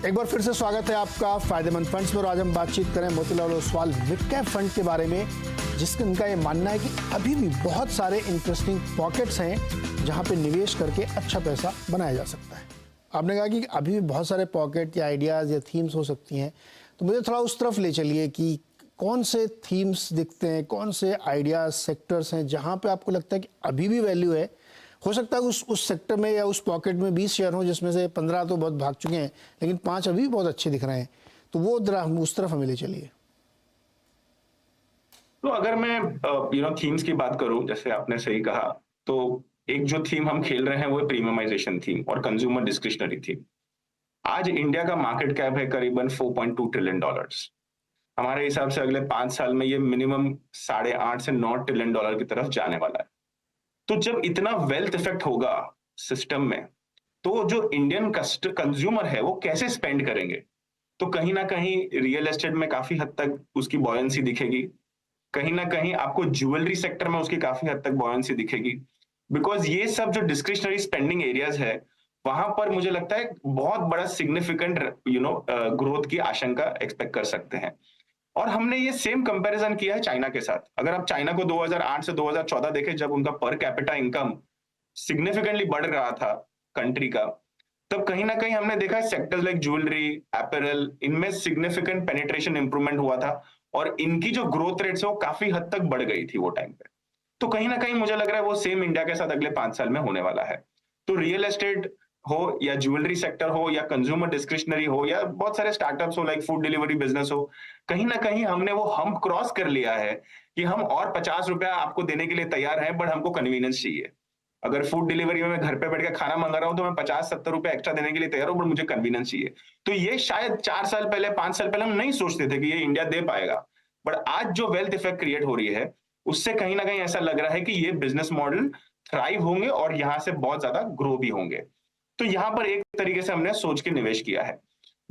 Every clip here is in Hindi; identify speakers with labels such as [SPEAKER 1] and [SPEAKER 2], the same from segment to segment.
[SPEAKER 1] एक बार फिर से स्वागत है आपका फायदेमंद फंड्स में। और आज हम बातचीत करें मोतीलाल ओसवाल मिडकैप फंड के बारे में, जिसका ये मानना है कि अभी भी बहुत सारे इंटरेस्टिंग पॉकेट्स हैं जहां पे निवेश करके अच्छा पैसा बनाया जा सकता है। आपने कहा कि अभी भी बहुत सारे पॉकेट या आइडियाज़ या थीम्स हो सकती हैं, तो मुझे थोड़ा उस तरफ ले चलिए कि कौन से थीम्स दिखते हैं, कौन से आइडियाज सेक्टर्स हैं जहां पे आपको लगता है कि अभी भी वैल्यू है। हो सकता है उस सेक्टर में या उस पॉकेट में 20 शेयर हो जिसमें से 15 तो बहुत भाग चुके हैं, लेकिन 5 अभी भी बहुत अच्छे दिख रहे हैं, तो वो उस तरफ हमें ले चलिए।
[SPEAKER 2] तो अगर मैं थीम्स की बात करूं, जैसे आपने सही कहा, तो एक जो थीम हम खेल रहे हैं वो प्रीमियमाइजेशन थीम और कंज्यूमर डिस्क्रिशनरी थीम। आज इंडिया का मार्केट कैप है करीबन $4.2 ट्रिलियन। हमारे हिसाब से अगले 5 साल में ये मिनिमम $8.5 से $9 ट्रिलियन की तरफ जाने वाला है। तो जब इतना वेल्थ इफेक्ट होगा सिस्टम में, तो जो इंडियन कंज्यूमर है वो कैसे स्पेंड करेंगे? तो कहीं ना कहीं रियल एस्टेट में काफी हद तक उसकी बॉयंसी दिखेगी, कहीं ना कहीं आपको ज्वेलरी सेक्टर में उसकी काफी हद तक बॉयंसी दिखेगी, बिकॉज ये सब जो डिस्क्रिशनरी स्पेंडिंग एरियाज है, वहां पर मुझे लगता है बहुत बड़ा सिग्निफिकेंट ग्रोथ की आशंका एक्सपेक्ट कर सकते हैं। और हमने ये सेम कंपैरिजन किया है चाइना के साथ। अगर आप चाइना को 2008 से 2014 देखें, जब उनका पर कैपिटा इनकम सिग्निफिकेंटली बढ़ रहा था कंट्री का, तब कहीं ना कहीं हमने देखा सेक्टर्स लाइक ज्वेलरी, अपैरल, इनमें सिग्निफिकेंट पेनिट्रेशन इंप्रूवमेंट हुआ था और इनकी जो ग्रोथ रेट्स है वो काफी हद तक बढ़ गई थी वो टाइम पे। तो कहीं ना कहीं मुझे लग रहा है वो सेम इंडिया के साथ अगले 5 साल में होने वाला है। तो रियल एस्टेट हो या ज्वेलरी सेक्टर हो या कंज्यूमर डिस्क्रिशनरी हो या बहुत सारे स्टार्टअप्स हो लाइक फूड डिलीवरी बिजनेस हो, कहीं ना कहीं हमने वो हम क्रॉस कर लिया है कि हम और ₹50 आपको देने के लिए तैयार हैं, बट हमको कन्वीनियंस चाहिए। अगर फूड डिलीवरी में मैं घर पे बैठ के खाना मंगा रहा हूं तो मैं ₹50-70 एक्स्ट्रा देने के लिए तैयार हूं, बट मुझे कन्वीनियंस चाहिए। तो ये शायद 4 साल पहले, 5 साल पहले हम नहीं सोचते थे कि ये इंडिया दे पाएगा, बट आज जो वेल्थ इफेक्ट क्रिएट हो रही है, उससे कहीं ना कहीं ऐसा लग रहा है कि ये बिजनेस मॉडल थ्राइव होंगे और यहां से बहुत ज्यादा ग्रो भी होंगे। तो यहां पर एक तरीके से हमने सोच के निवेश किया है।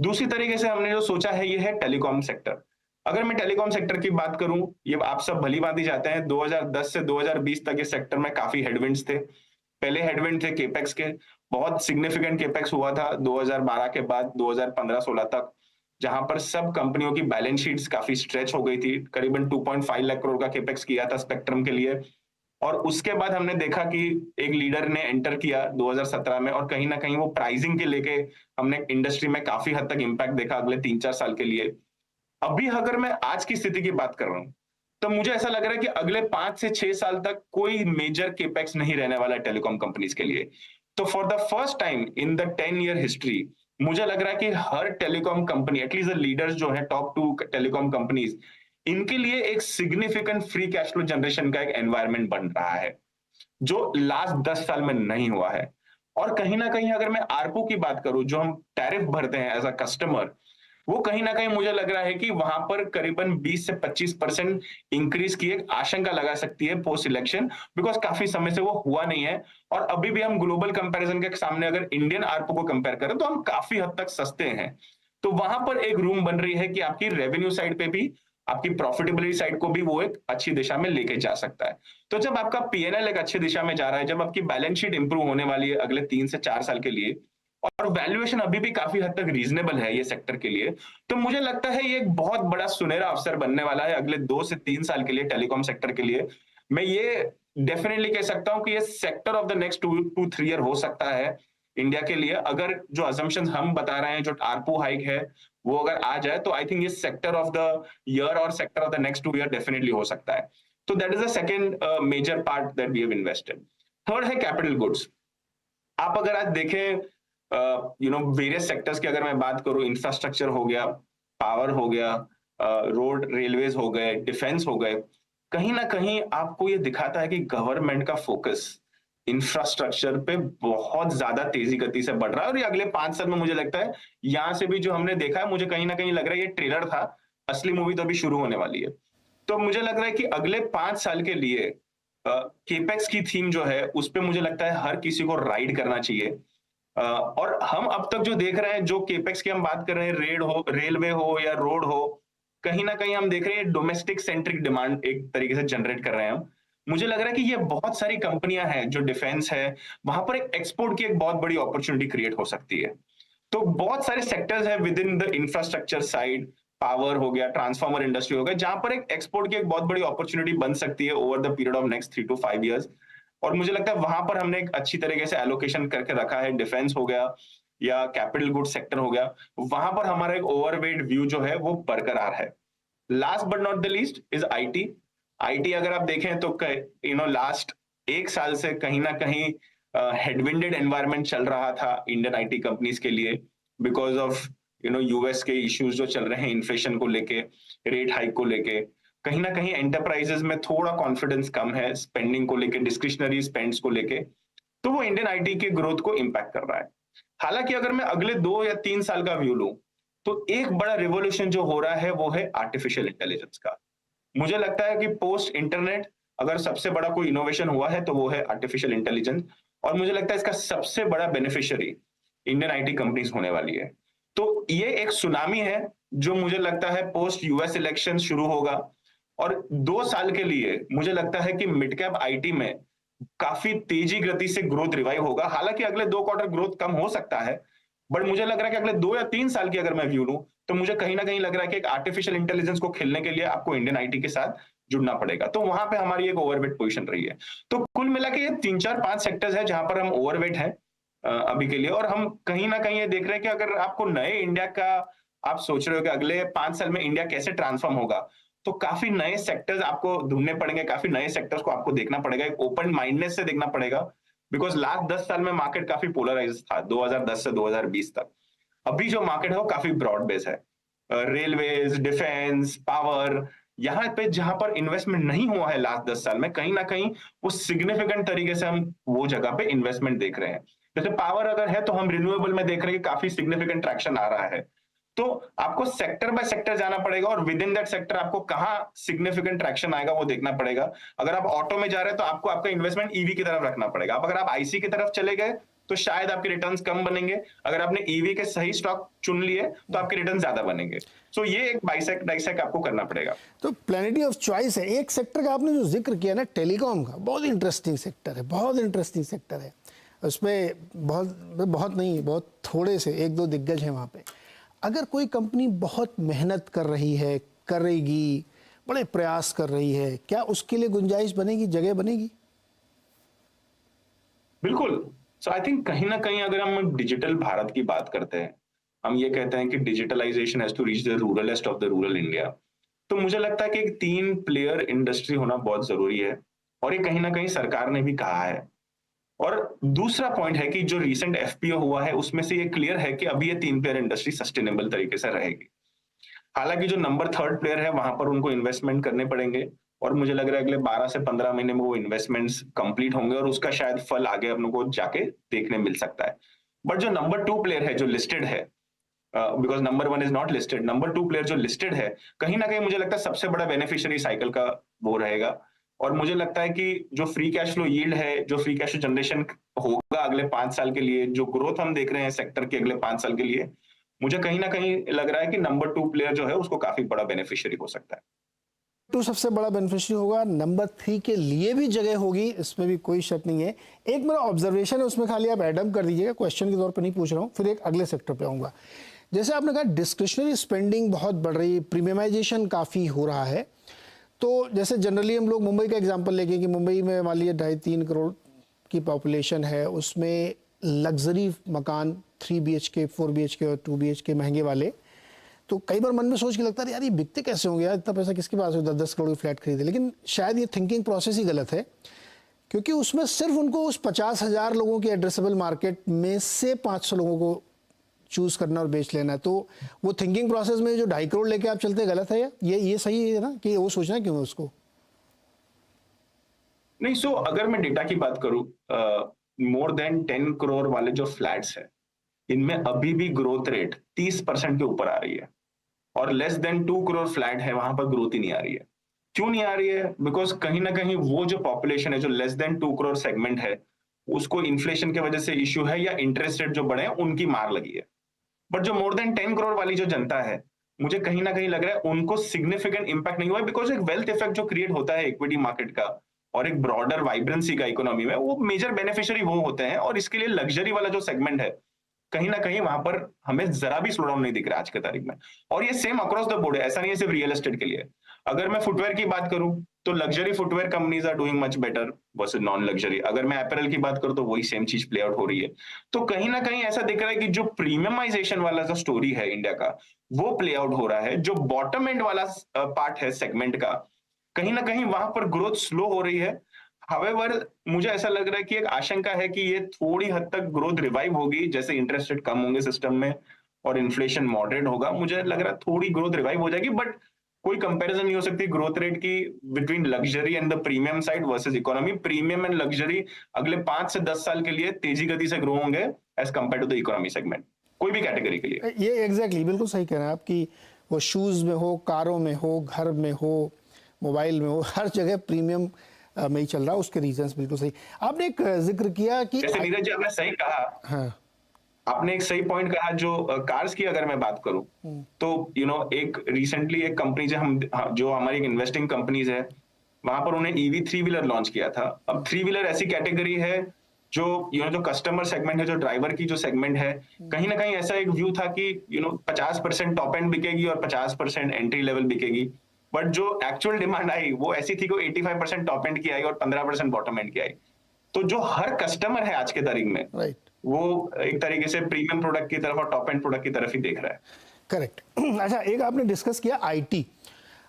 [SPEAKER 2] दूसरी तरीके से हमने जो सोचा है ये है टेलीकॉम सेक्टर। अगर मैं टेलीकॉम सेक्टर की बात करूं, ये आप सब भली भांति जाते हैं 2010 से 2020 तक इस सेक्टर में काफी हेडविंड्स थे। पहले हेडविंड थे केपेक्स के, बहुत सिग्निफिकेंट केपेक्स हुआ था 2012 के बाद 2015-16 तक, जहां पर सब कंपनियों की बैलेंस शीट्स काफी स्ट्रेच हो गई थी। करीबन 2.5 लाख करोड़ का केपेक्स किया था स्पेक्ट्रम के लिए। और उसके बाद हमने देखा कि एक लीडर ने एंटर किया 2017 में, और कहीं ना कहीं वो प्राइसिंग के लेके हमने इंडस्ट्री में काफी हद तक इंपैक्ट देखा अगले 3-4 साल के लिए। अभी अगर मैं आज की स्थिति की बात कर रहा हूं, तो मुझे ऐसा लग रहा है कि अगले 5 से 6 साल तक कोई मेजर केपेक्स नहीं रहने वाला है टेलीकॉम कंपनीज के लिए। तो for the first time in the 10 year history, मुझे लग रहा है कि हर telecom company, at least the leaders जो है टॉप 2 टेलीकॉम कंपनीज, इनके लिए एक significant free cash flow generation का एक एनवायरनमेंट बन रहा है, जो लास्ट 10 साल में नहीं हुआ है। और कहीं ना कहीं अगर मैं आरपू की बात करूं, जो हम टैरिफ भरते हैं एज अ कस्टमर, वो कहीं ना कहीं मुझे लग रहा है कि वहां पर करीबन 20 से 25% इंक्रीज की एक आशंका लगा सकती है पोस्ट इलेक्शन, बिकॉज काफी समय से वो हुआ नहीं है। और अभी भी हम ग्लोबल कंपैरिजन के सामने अगर इंडियन आरपू को कंपेयर करें तो हम काफी हद तक सस्ते हैं। तो वहां पर एक रूम बन रही है कि आपकी रेवेन्यू साइड पे भी, आपकी प्रॉफिटेबिलिटी साइड को भी वो एक अच्छी दिशा में लेके जा सकता है। तो जब आपका पीएनएल एक अच्छी दिशा में जा रहा है, जब आपकी बैलेंस शीट इंप्रूव होने वाली है अगले 3 से 4 साल के लिए, और वैल्यूएशन अभी भी काफी हद तक रीजनेबल है ये सेक्टर के लिए, तो मुझे लगता है ये एक बहुत बड़ा सुनहरा अवसर बनने वाला है अगले 2 से 3 साल के लिए टेलीकॉम सेक्टर के लिए। मैं ये डेफिनेटली कह सकता हूं कि ये sector of the next 2 to 3 year हो सकता है इंडिया के लिए। अगर जो असम्पशंस हम बता रहे हैं, जो आरपू हाइक है, वो अगर आ जाए, तो आई थिंक ये सेक्टर ऑफ द ईयर और sector of the next 2 year definitely हो सकता है। तो that is the second major part that we have invested. Third है कैपिटल गुड्स। आप अगर आज देखें वेरियस सेक्टर्स की, अगर मैं बात करूं, इंफ्रास्ट्रक्चर हो गया, पावर हो गया, रोड रेलवेज हो गए, डिफेंस हो गए, कहीं ना कहीं आपको ये दिखाता है कि गवर्नमेंट का फोकस इंफ्रास्ट्रक्चर पे बहुत ज्यादा तेजी गति से बढ़ रहा है। और ये अगले 5 साल में मुझे लगता है, यहां से भी जो हमने देखा है, मुझे कहीं ना कहीं लग रहा है ये ट्रेलर था, असली मूवी तो अभी शुरू होने वाली है। तो मुझे लग रहा है कि अगले 5 साल के लिए केपेक्स की थीम जो है उस पे मुझे लगता है हर किसी को राइड करना चाहिए। और हम अब तक जो देख रहे हैं, जो केपेक्स की हम बात कर रहे हैं, रेलवे हो या रोड हो, कहीं ना कहीं हम देख रहे हैं डोमेस्टिक सेंट्रिक डिमांड एक तरीके से जनरेट कर रहे हैं हम। मुझे लग रहा है कि ये बहुत सारी कंपनियां हैं जो डिफेंस है, वहां पर एक एक्सपोर्ट की एक बहुत बड़ी अपॉर्चुनिटी क्रिएट हो सकती है। तो बहुत सारे सेक्टर्स हैं with in the infrastructure side, power हो गया, ट्रांसफार्मर इंडस्ट्री हो गया, जहां पर एक एक्सपोर्ट की एक बहुत बड़ी अपॉर्चुनिटी बन सकती है over the period of next 3 to 5 years। और मुझे लगता है वहां पर हमने एक अच्छी तरीके से एलोकेशन करके रखा है। डिफेंस हो गया या कैपिटल गुड सेक्टर हो गया, वहां पर हमारा एक ओवरवेट व्यू जो है वो बरकरार है। Last but not the least is IT. IT अगर आप देखें तो लास्ट 1 साल से कहीं ना कहीं हेडविंडेड एनवायरनमेंट चल रहा था इंडियन आईटी कंपनीज के लिए, बिकॉज ऑफ यूएस के इश्यूज जो चल रहे हैं, इन्फ्लेशन को लेके, रेट हाइक को लेके, कहीं ना कहीं एंटरप्राइजेस में थोड़ा कॉन्फिडेंस कम है स्पेंडिंग को लेके, डिस्क्रिशनरी स्पेंड्स को लेके, तो वो इंडियन आईटी के ग्रोथ को इम्पैक्ट कर रहा है। हालांकि अगर मैं अगले 2 या 3 साल का व्यू लूं, तो एक बड़ा रिवोल्यूशन जो हो रहा है वो है आर्टिफिशियल इंटेलिजेंस का। मुझे लगता है कि पोस्ट इंटरनेट अगर सबसे बड़ा कोई इनोवेशन हुआ है तो वो है आर्टिफिशियल इंटेलिजेंस, और मुझे लगता है इसका सबसे बड़ा बेनिफिशियरी इंडियन आईटी कंपनीज होने वाली है। तो ये एक सुनामी है जो मुझे लगता है पोस्ट यूएस इलेक्शन शुरू होगा, और 2 साल के लिए मुझे लगता है कि मिड कैप आईटी में काफी तेजी गति से ग्रोथ रिवाइव होगा। हालांकि अगले 2 क्वार्टर ग्रोथ कम हो सकता है, बट मुझे लग रहा है कि अगले 2 या 3 साल की अगर मैं व्यू लूं, तो मुझे कहीं ना कहीं लग रहा है कि एक आर्टिफिशियल इंटेलिजेंस को खेलने के लिए आपको इंडियन आईटी के साथ जुड़ना पड़ेगा। तो वहां पे हमारी एक ओवरवेट पोजीशन रही है। तो कुल मिला के ये 3 4 5 सेक्टर्स है जहां पर हम ओवरवेट है अभी के लिए। और हम कहीं ना कहीं ये देख रहे हैं कि अगर आपको नए इंडिया का आप सोच रहे हो कि अगले 5 साल में इंडिया कैसे ट्रांसफॉर्म होगा, तो काफी नए सेक्टर्स आपको ढूंढने पड़ेंगे, काफी नए सेक्टर्स को आपको देखना पड़ेगा, एक ओपन माइंडनेस से देखना पड़ेगा। बिकॉज लास्ट 10 साल में मार्केट काफी पोलराइज था, 2010 से 2020 तक। अभी जो मार्केट है वो काफी ब्रॉड बेस है। रेलवेज, डिफेंस, पावर, यहाँ पे जहां पर इन्वेस्टमेंट नहीं हुआ है लास्ट 10 साल में, कहीं ना कहीं वो सिग्निफिकेंट तरीके से हम वो जगह पे इन्वेस्टमेंट देख रहे हैं। जैसे पावर अगर है तो हम रिन्यूएबल में देख रहे हैं कि काफी सिग्निफिकेंट ट्रैक्शन आ रहा है। तो आपको सेक्टर बाय सेक्टर जाना पड़ेगा, और विद इन दैट सेक्टर आपको कहाँ सिग्निफिकेंट ट्रैक्शन आएगा वो देखना पड़ेगा। अगर आप ऑटो में जा रहे हैं तो आपको आपका इन्वेस्टमेंट ईवी की तरफ रखना पड़ेगा। अब अगर आप आईसी की तरफ चले गए तो शायद आपके रिटर्न्स कम बनेंगे। अगर आपने ईवी के सही स्टॉक चुन लिए तो आपके रिटर्न ज्यादा बनेंगे। सो ये एक डाइसेक्ट आपको करना पड़ेगा।
[SPEAKER 1] तो प्लेनिटी ऑफ चॉइस है। एक सेक्टर का आपने जो जिक्र किया ना, टेलीकॉम का, बहुत इंटरेस्टिंग सेक्टर है, बहुत इंटरेस्टिंग सेक्टर है। उसमें बहुत थोड़े से 1-2 दिग्गज हैं वहाँ पे। अगर कोई कंपनी बहुत मेहनत कर रही है, करेगी, बड़े प्रयास कर रही है, क्या उसके लिए गुंजाइश बनेगी, जगह बनेगी?
[SPEAKER 2] बिल्कुल। सो आई थिंक कहीं ना कहीं अगर हम डिजिटल भारत की बात करते हैं, हम ये कहते हैं कि digitalisation has to reach the ruralest of the rural India, तो मुझे लगता है कि एक 3 प्लेयर इंडस्ट्री होना बहुत जरूरी है, और ये कहीं ना कहीं सरकार ने भी कहा है। और दूसरा पॉइंट है कि जो रिसेंट एफपीओ हुआ है उसमें से ये क्लियर है कि अभी ये 3 प्लेयर इंडस्ट्री सस्टेनेबल तरीके से रहेगी। हालांकि जो नंबर 3rd प्लेयर है वहां पर उनको इन्वेस्टमेंट करने पड़ेंगे, और मुझे लग रहा है अगले 12 से 15 महीने में वो इन्वेस्टमेंट्स कंप्लीट होंगे, और उसका शायद फल आगे अपनों को जाके देखने मिल सकता है। बट जो नंबर 2 प्लेयर है जो लिस्टेड है, because number 1 is not listed, number 2 player जो लिस्टेड है, कहीं ना कहीं मुझे लगता है सबसे बड़ा बेनिफिशियरी साइकिल का वो रहेगा। और मुझे लगता है कि जो फ्री कैश फ्लो यील्ड है, जो फ्री कैश फ्लो जनरेशन होगा अगले 5 साल के लिए, जो ग्रोथ हम देख रहे हैं सेक्टर के अगले 5 साल के लिए, मुझे कहीं ना कहीं लग रहा है कि नंबर 2 प्लेयर जो है उसको काफी बड़ा बेनिफिशियरी हो सकता है।
[SPEAKER 1] टू सबसे बड़ा बेनिफिशियरी होगा, नंबर 3 के लिए भी जगह होगी, इसमें भी कोई शक नहीं है। एक मेरा ऑब्जर्वेशन है, उसमें खाली आप एडम कर दीजिएगा, क्वेश्चन के तौर पर नहीं पूछ रहा हूँ, फिर एक अगले सेक्टर पे आऊँगा। जैसे आपने कहा डिस्क्रिशनरी स्पेंडिंग बहुत बढ़ रही है, प्रीमियमाइजेशन काफ़ी हो रहा है। तो जैसे जनरली हम लोग मुंबई का एग्जांपल लेके कि मुंबई में मान लीजिए 2.5-3 करोड़ की पॉपुलेशन है, उसमें लग्जरी मकान 3 BHK, 4 BHK और 2 BHK महंगे वाले, तो कई बार मन में सोच के लगता है यार ये बिकते कैसे होंगे यार, इतना पैसा किसके पास हो 10-10 करोड़ की फ्लैट खरीदे। लेकिन शायद ये थिंकिंग प्रोसेस ही गलत है, क्योंकि उसमें सिर्फ उनको उस 50,000 लोगों की एड्रेसेबल मार्केट में से 500 लोगों को चूज करना और बेच लेना है। तो वो थिंकिंग प्रोसेस में जो 2.5 करोड़ लेके आप चलते गलत है, ये सही है ना, कि वो सोचना क्यों है उसको?
[SPEAKER 2] नहीं, सो अगर मैं डेटा की बात करूं, मोर देन 10 करोड़ वाले जो फ्लैट्स है, इनमें अभी भी ग्रोथ रेट 30% के ऊपर आ रही है, और लेस देन 2 करोड़ फ्लैट है वहां पर ग्रोथ ही नहीं आ रही है। क्यों नहीं आ रही है? बिकॉज कहीं ना कहीं वो जो पॉपुलेशन है जो लेस देन 2 करोड़ सेगमेंट है, उसको इन्फ्लेशन की वजह से इश्यू है, या इंटरेस्ट रेट जो बढ़े हैं उनकी मार लगी है। बट जो मोर देन 10 करोड़ वाली जो जनता है, मुझे कहीं ना कहीं लग रहा है उनको सिग्निफिकेंट इंपैक्ट नहीं हुआ है, बिकॉज एक वेल्थ इफेक्ट जो क्रिएट होता है इक्विटी मार्केट का और एक ब्रॉडर वाइब्रेंसी का इकोनॉमी में, वो मेजर बेनिफिशियरी वो होते हैं। और इसके लिए लग्जरी वाला जो सेगमेंट है, कहीं ना कहीं वहां पर हमें जरा भी स्लो डाउन नहीं दिख रहा आज के तारीख में। और ये सेम अक्रॉस द बोर्ड है, ऐसा नहीं है सिर्फ रियल एस्टेट के लिए। अगर मैं फुटवेयर की बात करूं तो luxury footwear companies are doing much better versus non luxury. अगर मैं अपैरल की बात करूं तो वही सेम चीज प्ले आउट हो रही है। तो कहीं ना कहीं ऐसा दिख रहा है कि जो प्रीमियमाइजेशन वाला जो स्टोरी है इंडिया का, वो प्ले आउट हो रहा है। जो बॉटम एंड वाला पार्ट है सेगमेंट का, कहीं ना कहीं वहां पर ग्रोथ स्लो हो रही है। हावेवर मुझे ऐसा लग रहा है कि एक आशंका है कि ये थोड़ी हद तक ग्रोथ रिवाइव होगी जैसे इंटरेस्ट रेट कम होंगे सिस्टम में और इन्फ्लेशन मॉडरेट होगा। मुझे लग रहा है थोड़ी ग्रोथ रिवाइव हो जाएगी, बट कोई कंपैरिजन नहीं हो सकती ग्रोथ रेट की between luxury and the premium side versus economy. Premium and luxury अगले 5 से 10 साल के लिए तेजी गति से ग्रो होंगे as compare to the economy segment, कोई भी कैटेगरी के लिए।
[SPEAKER 1] ये एग्जैक्टली बिल्कुल सही कह रहे हैं आप कि वो शूज़ में हो, कारों में हो, घर में हो, मोबाइल में हो, हर जगह प्रीमियम में ही चल रहा है। उसके रीजंस बिल्कुल सही। आपने एक जिक्र किया कि
[SPEAKER 2] जैसे नीरज जी आपने सही कहा,
[SPEAKER 1] हाँ
[SPEAKER 2] आपने एक सही पॉइंट कहा। जो कार्स की अगर मैं बात करूं तो एक रिसेंटली एक कंपनी जो हमारी एक इन्वेस्टिंग कंपनीज है, वहां पर उन्हें ईवी 3 व्हीलर लॉन्च किया था। अब 3 व्हीलर ऐसी कैटेगरी है जो जो कस्टमर सेगमेंट है, जो ड्राइवर की जो सेगमेंट है, कहीं ना कहीं ऐसा एक व्यू था कि 50% टॉप एंड बिकेगी और 50% एंट्री लेवल बिकेगी। बट जो एक्चुअल डिमांड आई वो ऐसी थी कि 85% टॉप एंड की आई और 15% बॉटम एंड की आई। तो जो हर कस्टमर है आज के तारीख में,
[SPEAKER 1] राइट,
[SPEAKER 2] वो एक तरीके से प्रीमियम प्रोडक्ट की तरफ और टॉप एंड प्रोडक्ट की तरफ ही देख रहा है।
[SPEAKER 1] करेक्ट। अच्छा, एक आपने डिस्कस किया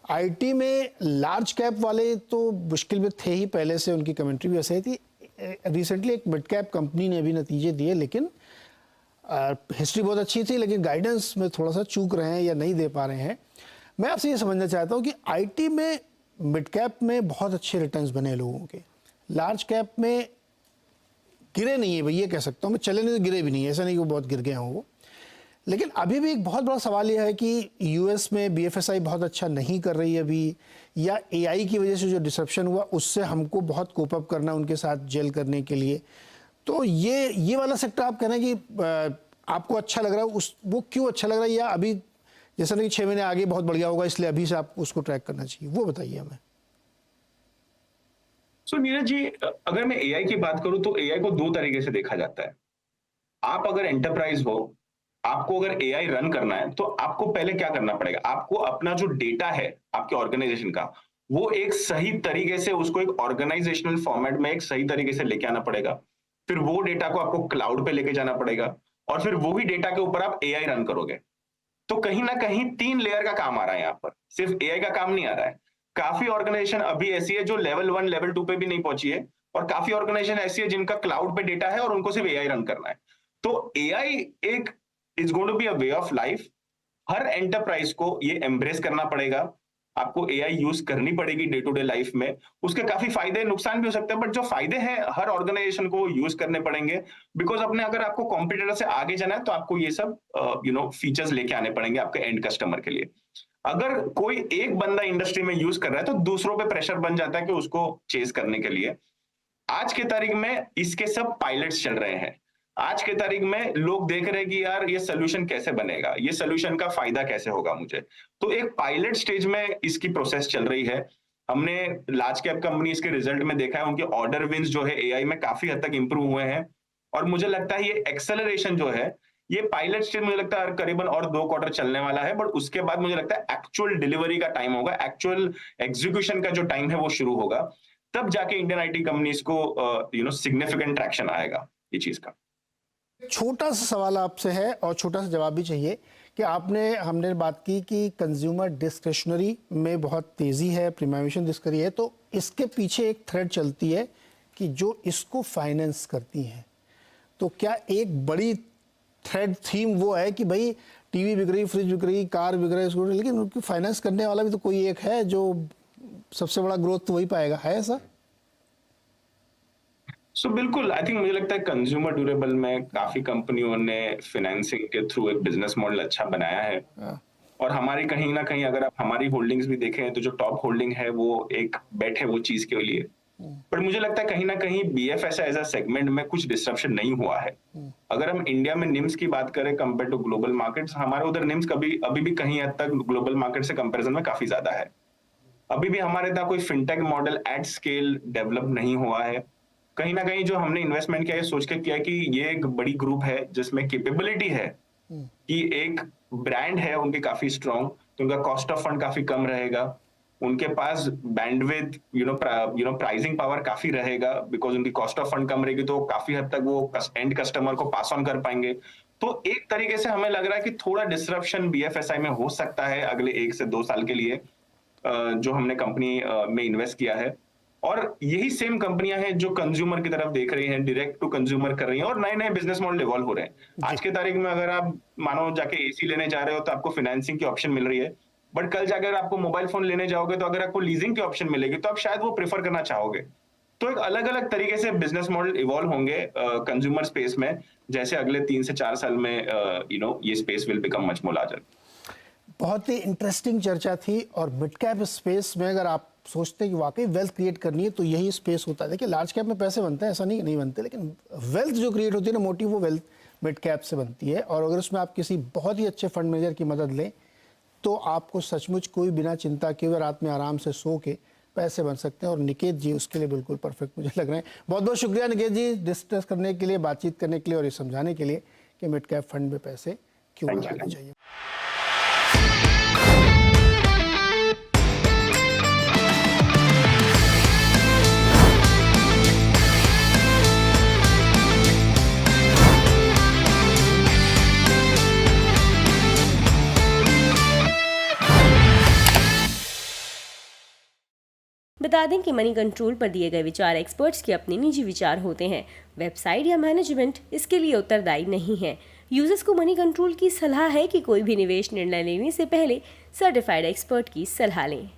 [SPEAKER 1] आईटी में लार्ज कैप वाले तो मुश्किल में थे ही पहले से, उनकी कमेंट्री भी ऐसे थी। रिसेंटली एक मिड कैप कंपनी ने भी नतीजे दिए, लेकिन हिस्ट्री बहुत अच्छी थी, लेकिन गाइडेंस में थोड़ा सा चूक रहे हैं या नहीं दे पा रहे हैं। मैं आपसे ये समझना चाहता हूँ कि आईटी में मिड कैप में बहुत अच्छे रिटर्न्स बने लोगों के, लार्ज कैप में गिरे नहीं है भाई, ये कह सकता हूँ मैं। चले नहीं तो गिरे भी नहीं, ऐसा नहीं कि वो बहुत गिर गए हों वो। लेकिन अभी भी एक बहुत बड़ा सवाल यह है कि यूएस में बीएफएसआई बहुत अच्छा नहीं कर रही है अभी, या एआई की वजह से जो डिसरप्शन हुआ उससे हमको बहुत कोप अप करना उनके साथ जेल करने के लिए। तो ये वाला सेक्टर आप कह रहे हैं कि आपको अच्छा लग रहा है, वो क्यों अच्छा लग रहा है, या अभी जैसा नहीं 6 महीने आगे बहुत बढ़िया होगा इसलिए अभी से आपको उसको ट्रैक करना चाहिए, वो बताइए हमें।
[SPEAKER 2] सो नीरज जी, अगर मैं एआई की बात करूं तो एआई को 2 तरीके से देखा जाता है। आप अगर एंटरप्राइज हो, आपको अगर एआई रन करना है तो आपको पहले क्या करना पड़ेगा? आपको अपना जो डेटा है आपके ऑर्गेनाइजेशन का, वो एक सही तरीके से उसको एक ऑर्गेनाइजेशनल फॉर्मेट में एक सही तरीके से लेके आना पड़ेगा। फिर वो डेटा को आपको क्लाउड पे लेके जाना पड़ेगा और फिर वो ही डेटा के ऊपर आप एआई रन करोगे। तो कहीं ना कहीं 3 लेयर का काम आ रहा है यहाँ पर, सिर्फ एआई का काम नहीं आ रहा है। काफी ऑर्गेनाइजेशन अभी ऐसी है जो लेवल 1 लेवल 2 पे भी नहीं पहुंची है, और काफी ऑर्गेनाइजेशन ऐसी है जिनका क्लाउड पे डेटा है और उनको सिर्फ एआई रन करना है। तो एआई एक is going to be a way of life. हर एंटरप्राइज को ये एम्ब्रेस करना पड़ेगा, आपको एआई यूज करनी पड़ेगी डे टू डे लाइफ में। उसके काफी फायदे नुकसान भी हो सकते हैं, बट जो फायदे हैं हर ऑर्गेनाइजेशन को यूज करने पड़ेंगे। बिकॉज अपने अगर आपको कॉम्पिटिटर से आगे जाना है तो आपको ये सब फीचर्स लेके आने पड़ेंगे आपके एंड कस्टमर के लिए। अगर कोई एक बंदा इंडस्ट्री में यूज कर रहा है तो दूसरों पे प्रेशर बन जाता है कि उसको चेज करने के लिए। आज के तारीख में इसके सब पायलट्स चल रहे हैं। आज के तारीख में लोग देख रहे हैं कि यार ये सोल्यूशन कैसे बनेगा, ये सोल्यूशन का फायदा कैसे होगा मुझे। तो एक पायलट स्टेज में इसकी प्रोसेस चल रही है। हमने लार्ज कैप कंपनीज के रिजल्ट में देखा है, उनके ऑर्डर विंस जो है एआई में काफी हद तक इंप्रूव हुए हैं। और मुझे लगता है ये एक्सेलरेशन जो है, ये पायलट स्टेज मुझे लगता है करीबन और 2 क्वार्टर चलने वाला है। बट उसके बाद मुझे लगता है एक्चुअल डिलीवरी का टाइम होगा, एक्चुअल एग्जीक्यूशन का जो टाइम है वो शुरू होगा। तब जाके इंडियन आईटी कंपनीज को सिग्निफिकेंट ट्रैक्शन आएगा ये चीज का।
[SPEAKER 1] छोटा सा सवाल आपसे है और छोटा सा जवाब भी चाहिए कि हमने बात की कि कंज्यूमर डिस्क्रिशनरी में बहुत तेज़ी है, प्रीमियमाइजेशन डिस्करी है, तो इसके पीछे एक थ्रेड चलती है कि जो इसको फाइनेंस करती हैं। तो क्या एक बड़ी थ्रेड थीम वो है कि भाई टीवी बिक रही, फ्रिज बिक रही, कार बिक रही, स्कूटर, लेकिन उनकी फाइनेंस करने वाला भी तो कोई एक है जो सबसे बड़ा ग्रोथ तो वही पाएगा, है ऐसा?
[SPEAKER 2] बिल्कुल, आई थिंक मुझे लगता है कंज्यूमर ड्यूरेबल में काफी कंपनियों ने फाइनेंसिंग के थ्रू एक बिजनेस मॉडल अच्छा बनाया है। और हमारी कहीं ना कहीं अगर आप हमारी होल्डिंग्स भी देखें तो जो टॉप होल्डिंग है वो एक बेट है वो चीज के लिए। पर मुझे लगता है कहीं ना कहीं बीएफएसआई एज अ सेगमेंट में कुछ डिस्ट्रप्शन नहीं हुआ है। अगर हम इंडिया में निम्स की बात करें कंपेयर टू ग्लोबल मार्केट्स, हमारे उधर निम्स अभी भी कहीं हद तक ग्लोबल मार्केट से कंपेरिजन में काफी ज्यादा है। अभी भी हमारे यहाँ कोई fintech model at scale develop नहीं हुआ है। कहीं ना कहीं जो हमने इन्वेस्टमेंट किया है सोच के किया कि ये एक बड़ी ग्रुप है जिसमें कैपेबिलिटी है कि एक ब्रांड है उनके काफी स्ट्रांग, तो उनका कॉस्ट ऑफ फंड काफी कम रहेगा, उनके पास बैंडविड्थ प्राइसिंग पावर काफी रहेगा बिकॉज उनकी कॉस्ट ऑफ फंड कम रहेगी, तो काफी हद तक वो एंड कस्टमर को पास ऑन कर पाएंगे। तो एक तरीके से हमें लग रहा है कि थोड़ा डिसरप्शन बीएफएसआई में हो सकता है अगले 1 से 2 साल के लिए, जो हमने कंपनी में इन्वेस्ट किया है। और यही सेम कंपनियां हैं जो कंज्यूमर की तरफ देख रही हैं, डायरेक्ट टू कंज्यूमर कर रही हैं और नए नए बिजनेस मॉडल इवॉल्व हो रहे हैं। आज के तारीख में अगर आप मानो जाके एसी लेने जा रहे हो तो आपको फाइनेंसिंग की ऑप्शन मिल रही है, बट कल जाकर आपको मोबाइल फोन लेने जाओगे तो अगर आपको लीजिंग की ऑप्शन मिलेगी तो आप शायद वो प्रेफर करना चाहोगे। तो एक अलग अलग तरीके से बिजनेस मॉडल इवॉल्व होंगे कंज्यूमर स्पेस में, जैसे अगले 3 से 4 साल में ये space will become much more larger.
[SPEAKER 1] बहुत ही इंटरेस्टिंग चर्चा थी। और मिड कैप स्पेस में अगर आप सोचते हैं कि वाकई वेल्थ क्रिएट करनी है तो यही स्पेस होता है। देखिए लार्ज कैप में पैसे बनते हैं, ऐसा नहीं बनते, लेकिन वेल्थ जो क्रिएट होती है ना मोटी, वो वेल्थ मिड कैप से बनती है। और अगर उसमें आप किसी बहुत ही अच्छे फंड मैनेजर की मदद लें तो आपको सचमुच कोई बिना चिंता किए रात में आराम से सो के पैसे बन सकते हैं। और निकेत जी उसके लिए बिल्कुल परफेक्ट मुझे लग रहे हैं। बहुत बहुत शुक्रिया निकेत जी डिस्कस करने के लिए, बातचीत करने के लिए और ये समझाने के लिए कि मिड कैप फंड में पैसे क्यों लगाने चाहिए।
[SPEAKER 3] बता दें कि मनी कंट्रोल पर दिए गए विचार एक्सपर्ट्स के अपने निजी विचार होते हैं। वेबसाइट या मैनेजमेंट इसके लिए उत्तरदायी नहीं है। यूजर्स को मनी कंट्रोल की सलाह है कि कोई भी निवेश निर्णय लेने से पहले सर्टिफाइड एक्सपर्ट की सलाह लें।